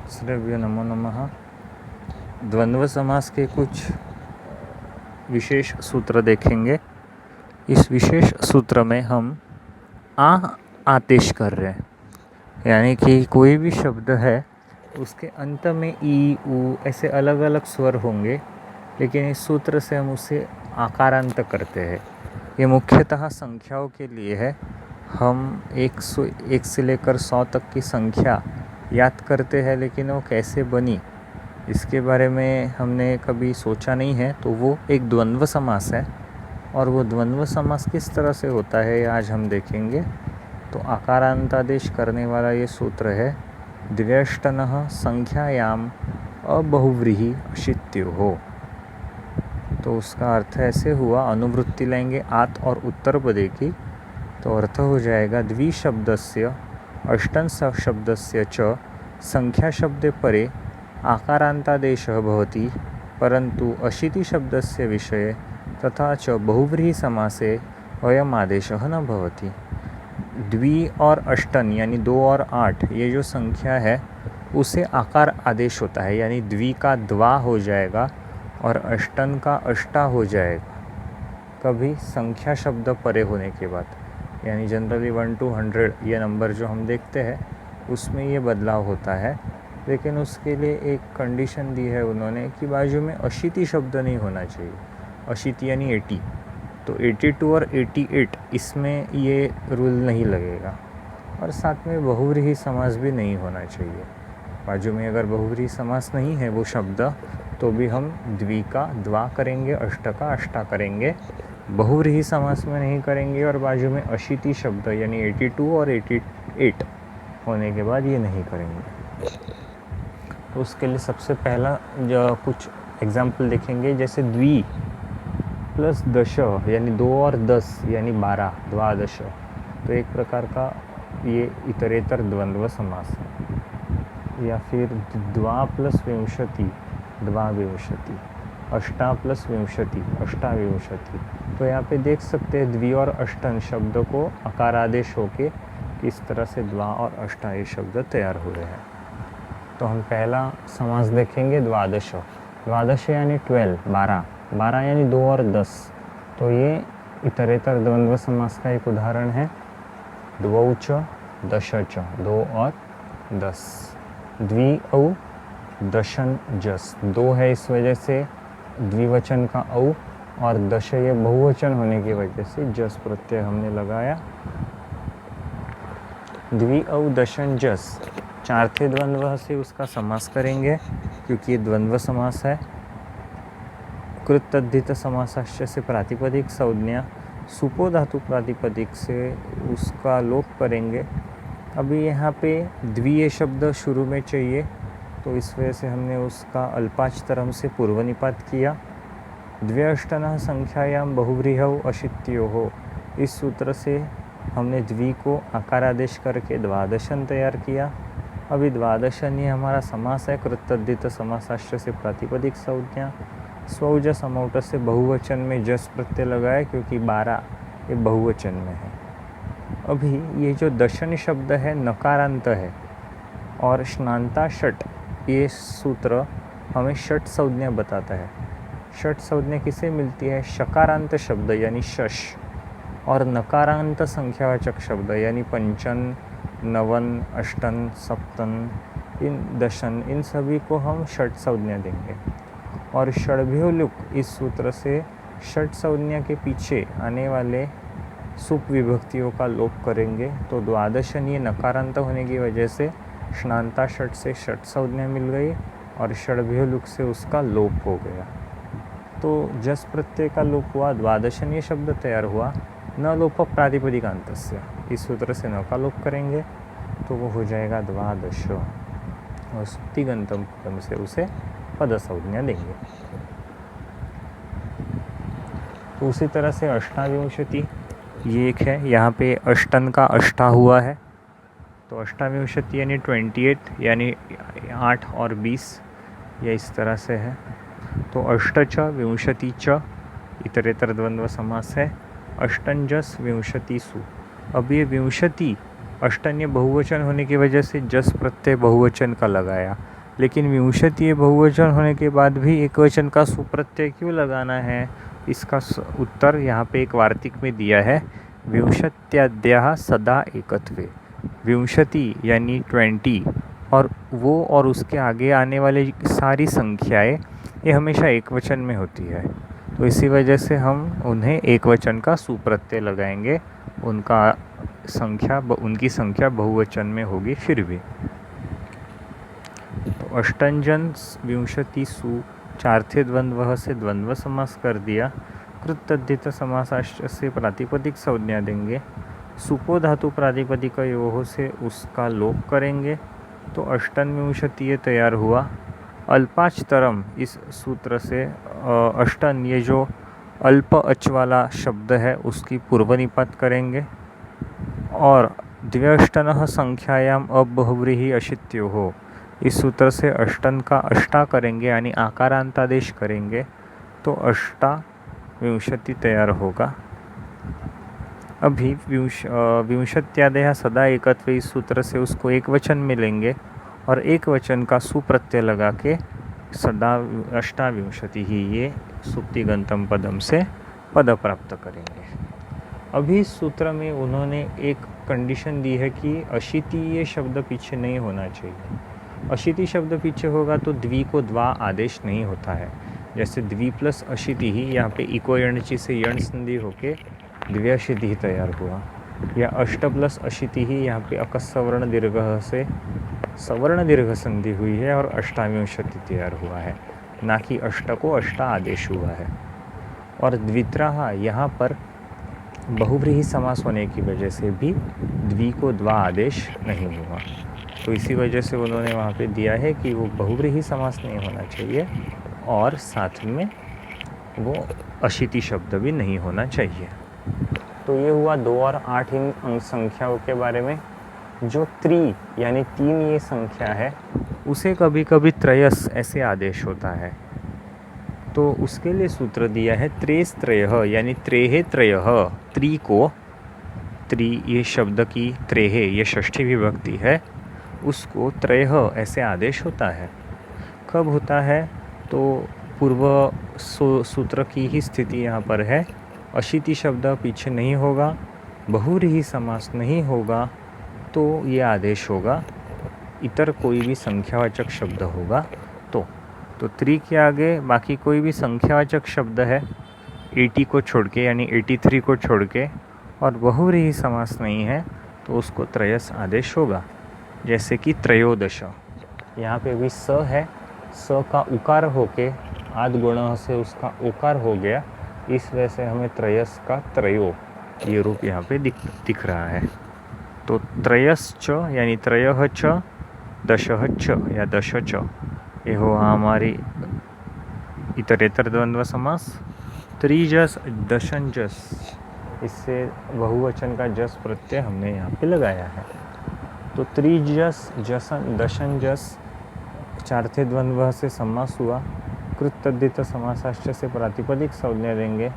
श्रेभ्यो नमो नमः। द्वंद्व समास के कुछ विशेष सूत्र देखेंगे। इस विशेष सूत्र में हम आदेश कर रहे हैं, यानी कि कोई भी शब्द है उसके अंत में ई ऊ ऐसे अलग अलग स्वर होंगे, लेकिन इस सूत्र से हम उसे आकारांत करते हैं। ये मुख्यतः संख्याओं के लिए है। हम 1 से लेकर 100 तक की संख्या याद करते हैं, लेकिन वो कैसे बनी इसके बारे में हमने कभी सोचा नहीं है। तो वो एक द्वंद्व समास है, और वो द्वंद्व समास किस तरह से होता है आज हम देखेंगे। तो आकारांतादेश करने वाला ये सूत्र है द्व्यष्टनः संख्यायाम अबहुव्रीहि अशित्योः। तो उसका अर्थ ऐसे हुआ, अनुवृत्ति लेंगे आत और उत्तर पदे की, तो अर्थ हो जाएगा द्विशब्दस्य अष्टन शब्दस्य च संख्या शब्दे परे आकारांतादेशः भवति, परंतु अशीति शब्दस्य विषये तथा च बहुव्रीहि समासे अयम आदेशः न भवति। द्वि और अष्टन यानी 2 और 8 ये जो संख्या है उसे आकार आदेश होता है, यानी द्वि का द्वा हो जाएगा और अष्टन का अष्टा हो जाएगा कभी संख्या शब्द परे होने के बाद। यानी जनरली 1 to 100 ये नंबर जो हम देखते हैं उसमें ये बदलाव होता है, लेकिन उसके लिए एक कंडीशन दी है उन्होंने कि बाजू में अशीति शब्द नहीं होना चाहिए। अशीति यानी 80, तो 82 और 88 इसमें ये रूल नहीं लगेगा, और साथ में बहुव्रीहि समास भी नहीं होना चाहिए। बाजू में अगर बहुव्रीहि समास नहीं है वो शब्द, तो भी हम द्वि का द्वा करेंगे, अष्ट का अष्टा करेंगे, बहुव्रीहि समास में नहीं करेंगे, और बाजू में अशीति शब्द यानी 82 और 88 होने के बाद ये नहीं करेंगे। तो उसके लिए सबसे पहला जो कुछ एग्जाम्पल देखेंगे, जैसे द्वि प्लस दश यानी 2 और 10 यानी 12, द्वादश, तो एक प्रकार का ये इतरेतर द्वंद्व समास है। या फिर द्वा प्लस विंशति, द्वाविंशति, अष्टा प्लस विंशति, अष्टाविंशति। तो यहाँ पे देख सकते हैं द्वि और अष्टन शब्द को आकारादेश होके किस तरह से द्वा और अष्टा ये शब्द तैयार हुए हैं। तो हम पहला समास देखेंगे द्वादश। द्वादश यानी 12, 12, 12 यानी 2 और 10, तो ये इतरेतर द्वंद्व समास का एक उदाहरण है। द्वौ च दश च, 2 और 10। द्वि औ दशन जस, 2 है इस वजह से द्विवचन का औ, और दश ये बहुवचन होने की वजह से जस प्रत्यय हमने लगाया। द्वि औ दशन जस, 4 थे द्वंद्व से उसका समास करेंगे क्योंकि ये द्वंद्व समास है। कृत तद्धित समासाश्च से प्रातिपदिक संज्ञा, सुपो धातु प्रातिपदिक से उसका लोप करेंगे। अभी यहाँ पे द्विये शब्द शुरू में चाहिए, तो इस वजह से हमने उसका अल्पाच तरम से पूर्व निपात किया। द्व्यष्टनः संख्यायाम बहुव्रीहौ अशित्योः, इस सूत्र से हमने द्वि को आकारादेश करके द्वादशन तैयार किया। अभी द्वादशन ये हमारा समास है, कृतद्धित समासाश्च से प्रातिपदिक संज्ञा, स्वौज समौट से बहुवचन में जस प्रत्यय लगाए क्योंकि 12 ये बहुवचन में है। अभी ये जो दशन शब्द है नकारांत है, और श्नांता षट ये सूत्र हमें षट संज्ञा बताता है। षट संज्ञा किसे मिलती है? शकारांत शब्द यानी शश, और नकारांत संख्यावाचक शब्द यानी पंचन, नवन, अष्टन, सप्तन, इन दशन, इन सभी को हम षट संज्ञा देंगे। और षड्भ्यो लुक इस सूत्र से षट संज्ञा के पीछे आने वाले सुप विभक्तियों का लोप करेंगे। तो द्वादशन ये नकारांत होने की वजह से श्नांता षट से षट संज्ञा मिल गई, और षड्भ्यो लुक से उसका लोप हो गया। तो जस प्रत्यय का लोप हुआ, द्वादशन ये शब्द तैयार हुआ। न लोप प्रातिपदिकांतस्य, इस सूत्र से न का लोप करेंगे तो वो हो जाएगा द्वादश, और सुप्तिगंतम पदम से उसे पद संज्ञा देंगे। तो उसी तरह से अष्टाविंशति ये एक है, यहाँ पे अष्टन का अष्टा हुआ है, तो अष्टाविंशति यानी 28 यानी 8 और 20, यह इस तरह से है। तो अष्ट च विंशति च इतरेतर द्वंद्व समास है। अष्टंजस विंशतिसु, अब ये विंशति अष्टन्य बहुवचन होने की वजह से जस प्रत्यय बहुवचन का लगाया, लेकिन विंशतीय बहुवचन होने के बाद भी एक वचन का सुप्रत्यय क्यों लगाना है? इसका उत्तर यहाँ पे एक वार्तिक में दिया है। विंशत्याद्याः सदा एकत्वे। विंशति यानी 20 और वो और उसके आगे आने वाले सारी संख्याएं ये हमेशा एक वचन में होती है, तो इसी वजह से हम उन्हें एक वचन का सुप्रत्यय लगाएंगे। उनकी संख्या बहुवचन में होगी फिर भी। तो अष्टंजन विंशतिसु 4 थे द्वंद्व से द्वंद्व समास कर दिया। कृतद्धित समासाश्च से प्रातिपदिक संज्ञा देंगे। सुपो धातु प्रातिपदिकयोः से उसका लोप करेंगे, तो अष्टन्विंशतीय तैयार हुआ। अल्पाचतरम इस सूत्र से अष्टन ये जो अल्प अच वाला शब्द है उसकी पूर्व निपात करेंगे। और द्व्यष्टनः संख्यायाम अबहुव्रीहि अशित्योः इस सूत्र से अष्टन का अष्टा करेंगे यानी आकारांतादेश करेंगे, तो अष्टाविंशति तैयार होगा। अभी विंशत्यादयः सदा एकत्वे इस सूत्र से उसको एक वचन में लेंगे और एक वचन का सुप्रत्यय लगा के सदा अष्टाविंशति ही ये सुप्तिगंतम पदम से पद प्राप्त करेंगे। अभी इस सूत्र में उन्होंने एक कंडीशन दी है कि अशीति ये शब्द पीछे नहीं होना चाहिए। अशीति शब्द पीछे होगा तो द्वि को द्वा आदेश नहीं होता है। जैसे द्वि प्लस अशीति ही यहाँ पे इको यणची से यण संधि होके द्व्यशीति ही तैयार हुआ, या अष्ट प्लस अशीति ही यहाँ पे अकस्सवर्ण दीर्घ से सवर्ण दीर्घ संधि हुई है और अष्टाविंशति तैयार हुआ है, ना कि अष्ट को अष्टा आदेश हुआ है। और द्वित्राह यहाँ पर बहुव्रीहि समास होने की वजह से भी द्वि को द्वा आदेश नहीं हुआ, तो इसी वजह से उन्होंने वहाँ पे दिया है कि वो बहुव्रीहि समास नहीं होना चाहिए और साथ में वो अशीति शब्द भी नहीं होना चाहिए। तो ये हुआ 2 और 8 इन अंक संख्याओं के बारे में। जो त्रि यानी 3 ये संख्या है उसे कभी कभी त्रयस ऐसे आदेश होता है, तो उसके लिए सूत्र दिया है त्रेस त्रयः यानी त्रेहे त्रयः। त्रि को त्रि ये शब्द की त्रेहे ये षष्ठी विभक्ति है, उसको त्रयः ऐसे आदेश होता है। कब होता है? तो पूर्व सूत्र की ही स्थिति यहाँ पर है। अशीति शब्द पीछे नहीं होगा, बहुव्रीहि समास नहीं होगा, तो ये आदेश होगा। इतर कोई भी संख्यावाचक शब्द होगा तो त्रि के आगे बाकी कोई भी संख्यावाचक शब्द है 80 को छोड़ के यानी 83 को छोड़ के और बहुव्रीहि समास नहीं है तो उसको त्रयस आदेश होगा। जैसे कि त्रयोदश, यहाँ पे भी स है, स का उकार होके आद गुण से उसका उकार हो गया, इस वजह से हमें त्रयस का त्रयो ये रूप यहाँ पे दिख रहा है। तो त्रयश्च यानी त्रयः च दशः च या दश च ये हो हमारी इतरेतर द्वंद्व समास। त्रिजस दशंजस इससे बहुवचन का जस प्रत्यय हमने यहाँ पे लगाया है। तो त्रिजस जसन दशंजस 4 थे द्वंद्व से समास हुआ। कृतद्धित समासाश्च से प्रातिपदिक संज्ञा देंगे।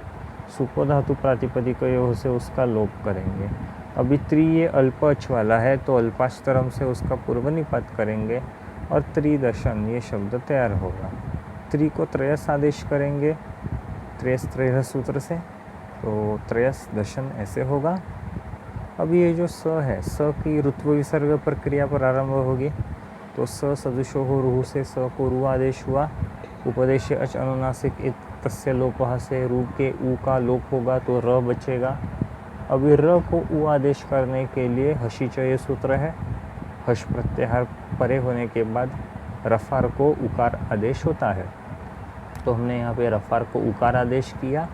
सुपो धातु प्रातिपदिकयोः से उसका लोप करेंगे। अभी त्रि ये अल्प अच वाला है तो अल्पाष्टरम से उसका पूर्व निपात करेंगे और त्रिदशन ये शब्द तैयार होगा। त्रि को त्रयस आदेश करेंगे त्रयस त्रयः सूत्र से, तो त्रयस दशन ऐसे होगा। अब ये जो स है, स की ऋत्व विसर्ग प्रक्रिया प्रारंभ होगी, तो स सदृशो हो रुः से स को रु आदेश हुआ। उपदेश अच अनुनासिक तस्य लोपः से रू के ऊ का लोप होगा तो र बचेगा। अभी र को उ आदेश करने के लिए हशीच ये सूत्र है। हश प्रत्याहार परे होने के बाद रफार को उकार आदेश होता है, तो हमने यहाँ पे रफार को उकार आदेश किया।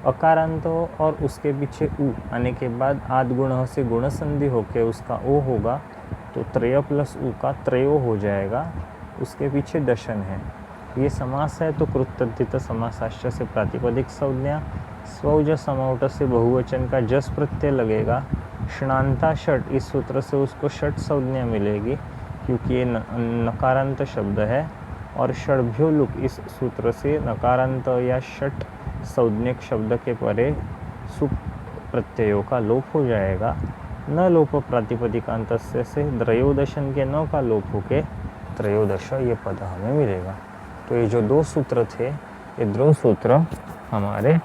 अकारांत और उसके पीछे उ आने के बाद आद गुण से गुण संधि होके उसका ओ होगा, तो त्रय प्लस उ का त्रयो हो जाएगा। उसके पीछे दशन है। ये समास है तो कृतद्धित समासाश्च से प्रातिपदिक संज्ञा। स्वौज समौट से बहुवचन का जस प्रत्यय लगेगा। षणांता षट इस सूत्र से उसको षट संज्ञा मिलेगी क्योंकि ये नकारांत शब्द है। और षड्भ्यो लुक इस सूत्र से नकारांत या षट संज्ञक शब्द के परे सुप प्रत्ययों का लोप हो जाएगा। न लोप प्रातिपदिकांत से त्रयोदशन के न का लोप होके त्रयोदश ये पद हमें मिलेगा। तो ये जो दो सूत्र थे, ये दो सूत्र हमारे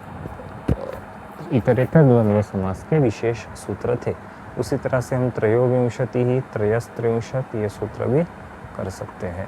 इतरेतर द्वंद्व समास के विशेष सूत्र थे। उसी तरह से हम त्रयोविंशति ही त्रयस्त्रिंशत् ये सूत्र भी कर सकते हैं।